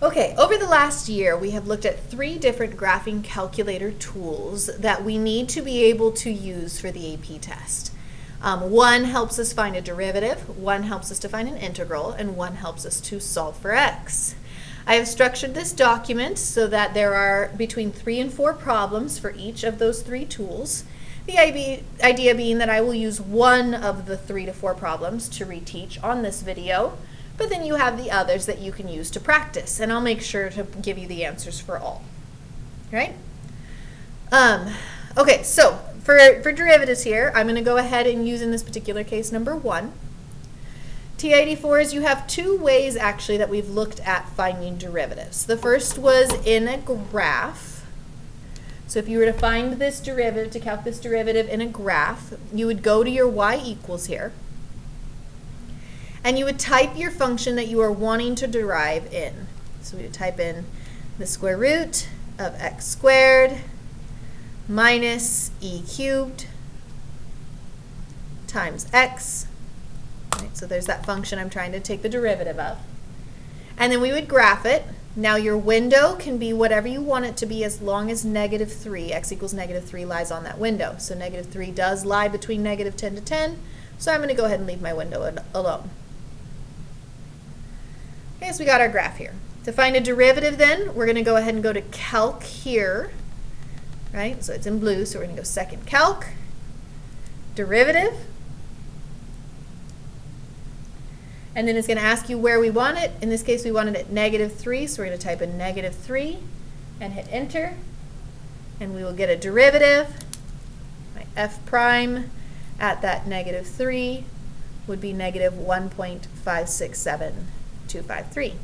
Okay, over the last year, we have looked at 3 different graphing calculator tools that we need to be able to use for the AP test. One helps us find a derivative, one helps us to find an integral, and one helps us to solve for x. I have structured this document so that there are between 3 and 4 problems for each of those 3 tools. The idea being that I will use one of the 3 to 4 problems to reteach on this video, but then you have the others that you can use to practice, and I'll make sure to give you the answers for all. Right? Okay, so for derivatives here, I'm going to go ahead and use in this particular case number 1. TI-84s, you have 2 ways actually that we've looked at finding derivatives. The first was in a graph. So if you were to find this derivative, to calculate this derivative in a graph, you would go to your y equals here, and you would type your function that you are wanting to derive in. So we would type in the square root of x squared minus e cubed times x. Right, so there's that function I'm trying to take the derivative of. And then we would graph it. Now your window can be whatever you want it to be as long as -3, x equals -3 lies on that window. So -3 does lie between -10 to 10, so I'm going to go ahead and leave my window alone. Okay, so we got our graph here. To find a derivative then, we're going to go ahead and go to calc here, right? So it's in blue, so we're going to go second calc, derivative, and then it's going to ask you where we want it. In this case, we want it at -3, so we're going to type in -3 and hit enter, and we will get a derivative. My f prime at that -3 would be -1.567253.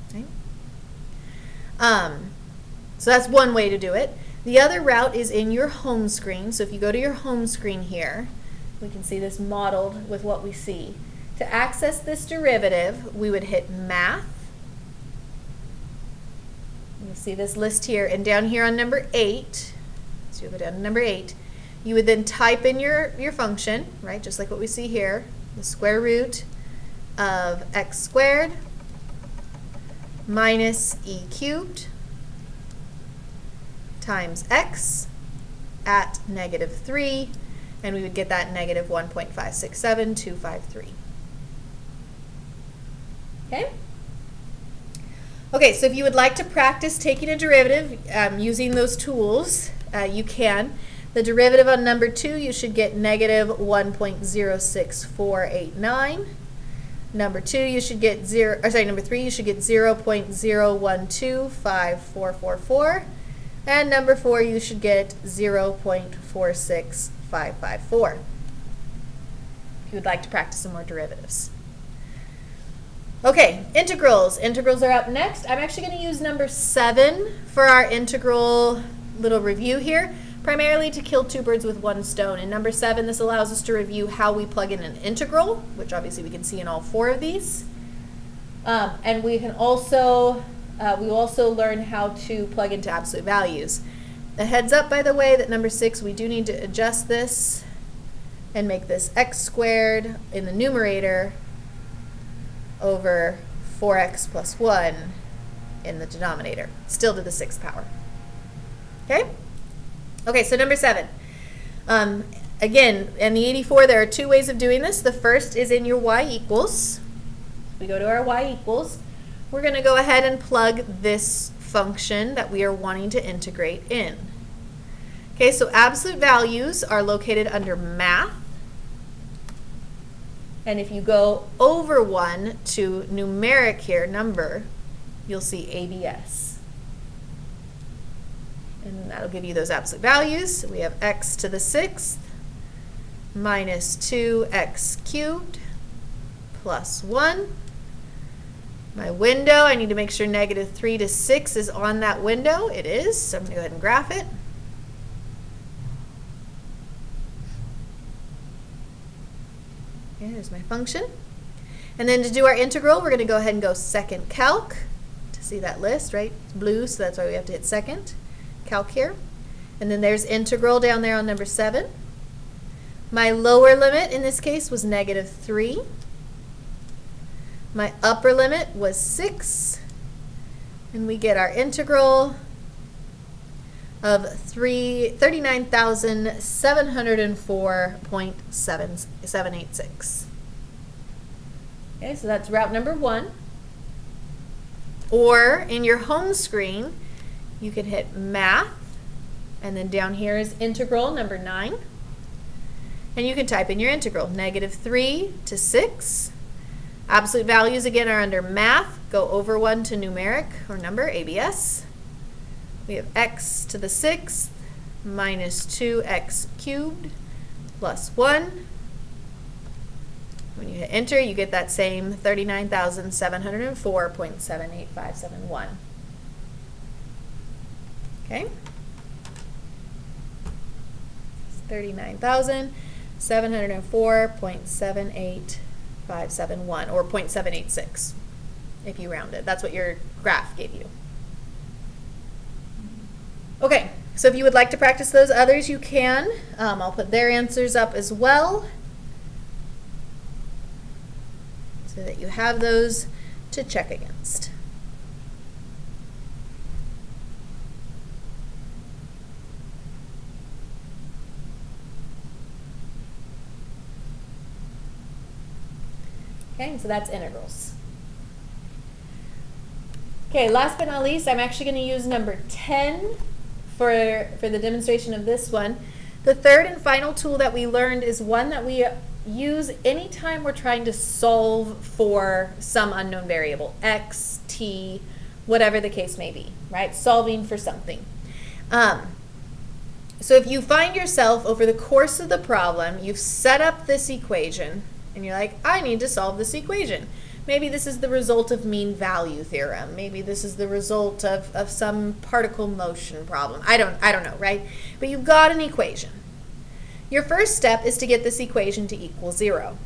Okay. So that's one way to do it. The other route is in your home screen. So if you go to your home screen here, we can see this modeled with what we see. To access this derivative, we would hit Math. You see this list here, and down here on number 8, so you'll go down to number 8, you would then type in your function, right, just like what we see here, the square root of x squared minus e cubed times x at -3, and we would get that -1.567253. Okay? Okay, so if you would like to practice taking a derivative using those tools, you can. The derivative on number 2, you should get -1.06489. Number 2, you should get number 3, you should get 0.0125444. And number 4, you should get 0.46554. If you would like to practice some more derivatives. Okay, integrals. Integrals are up next. I'm actually going to use number 7 for our integral little review here, primarily to kill 2 birds with 1 stone. In number 7, this allows us to review how we plug in an integral, which obviously we can see in all 4 of these. And we can also, we will also learn how to plug into absolute values. A heads up, by the way, that number 6, we do need to adjust this and make this x squared in the numerator over 4x plus 1 in the denominator, still to the 6th power. Okay? Okay, so number 7. Again, in the 84, there are 2 ways of doing this. The first is in your y equals. We go to our y equals. We're going to go ahead and plug this function that we are wanting to integrate in. Okay, so absolute values are located under math. And if you go over 1 to numeric here, number, you'll see ABS. And that'll give you those absolute values. So we have x to the 6th minus 2x cubed plus 1. My window, I need to make sure -3 to 6 is on that window. It is, so I'm going to go ahead and graph it. Okay, there's my function. And then to do our integral, we're going to go ahead and go second calc to see that list, right? It's blue, so that's why we have to hit second calc here. And then there's integral down there on number 7. My lower limit in this case was -3. My upper limit was 6, and we get our integral of 39,704.786. Okay, so that's route number 1. Or in your home screen, you can hit math, and then down here is integral number 9. And you can type in your integral, -3 to 6. Absolute values again are under math. Go over 1 to numeric or number, ABS. We have x to the 6th minus 2x cubed plus 1. When you hit enter, you get that same 39,704.78571. Okay? 39,704.78571, or 0.786 if you round it. That's what your graph gave you. Okay, so if you would like to practice those others, you can. I'll put their answers up as well so that you have those to check against. Okay, so that's integrals. Okay, last but not least, I'm actually going to use number 10 for the demonstration of this one. The third and final tool that we learned is one that we use anytime we're trying to solve for some unknown variable, x, t, whatever the case may be, right? Solving for something. So if you find yourself over the course of the problem, you've set up this equation, and you're like, I need to solve this equation. Maybe this is the result of mean value theorem. Maybe this is the result of some particle motion problem. I don't know, right? But you've got an equation. Your first step is to get this equation to equal 0.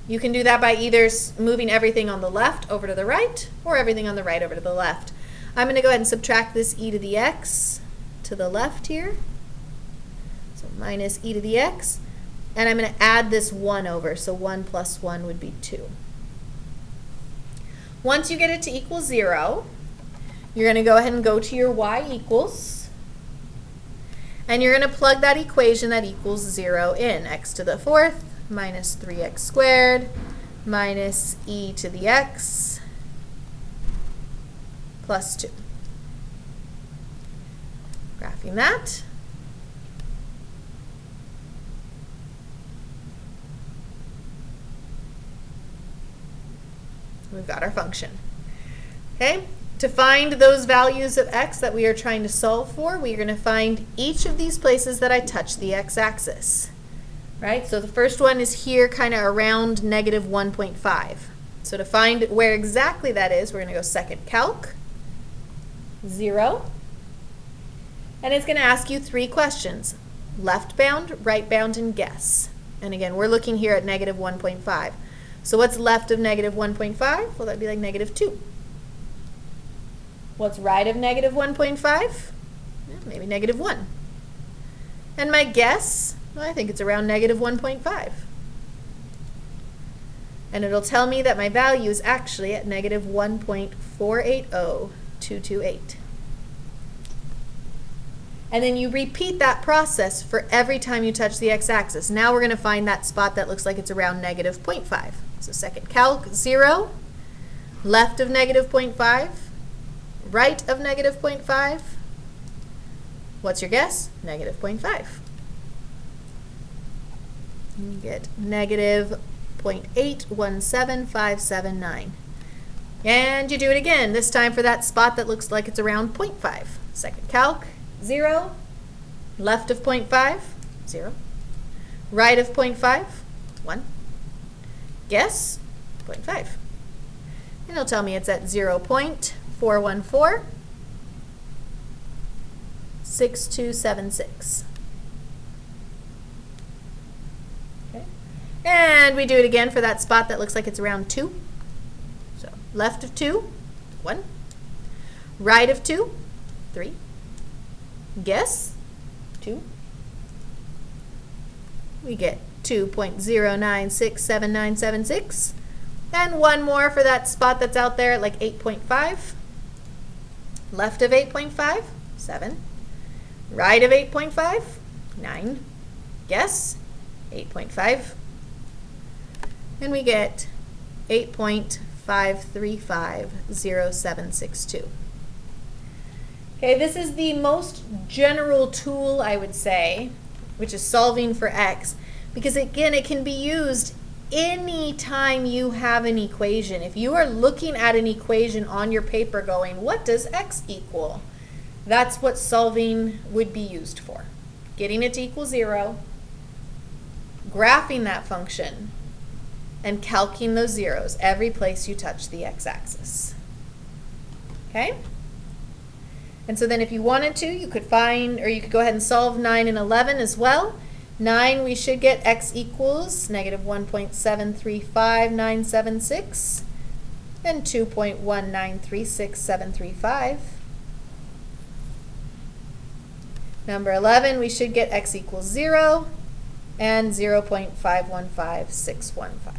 You can do that by either moving everything on the left over to the right, or everything on the right over to the left. I'm going to go ahead and subtract this e to the x to the left here. So minus e to the x. And I'm going to add this 1 over, so 1 plus 1 would be 2. Once you get it to equal 0, you're going to go ahead and go to your y equals, and you're going to plug that equation that equals 0 in. X to the 4th minus 3x squared minus e to the x plus 2. Graphing that. We've got our function. Okay? To find those values of x that we are trying to solve for, we are going to find each of these places that I touch the x-axis. Right? So the first one is here kind of around negative 1.5. So to find where exactly that is, we're going to go second calc, 0. And it's going to ask you 3 questions. Left bound, right bound, and guess. And again, we're looking here at negative 1.5. So what's left of negative 1.5? Well, that'd be like negative 2. What's right of negative 1.5? Yeah, maybe negative 1. And my guess, well, I think it's around negative 1.5. And it'll tell me that my value is actually at negative 1.480228. And then you repeat that process for every time you touch the x-axis. Now we're going to find that spot that looks like it's around negative 0.5. So second calc, 0, left of negative 0.5, right of negative 0.5. What's your guess? Negative 0.5. You get negative 0.817579. And you do it again, this time for that spot that looks like it's around 0.5. Second calc, 0, left of 0.5, 0, right of 0.5, 1. Guess, 0.5. And it'll tell me it's at 0.4146276. Okay. And we do it again for that spot that looks like it's around 2. So left of 2, 1. Right of 2, 3. Guess, 2. We get 2.096796. And one more for that spot that's out there, like 8.5. Left of 8.5, 7. Right of 8.5, 9. Guess, 8.5. And we get 8.5350762. Okay, this is the most general tool, I would say, which is solving for x, because again, it can be used anytime you have an equation. If you are looking at an equation on your paper going, what does x equal? That's what solving would be used for. Getting it to equal 0, graphing that function, and calculating those zeros every place you touch the x-axis. Okay? And so then if you wanted to, you could find, or you could go ahead and solve 9 and 11 as well. 9, we should get x equals negative 1.735976 and 2.1936735. Number 11, we should get x equals 0 and 0.515615.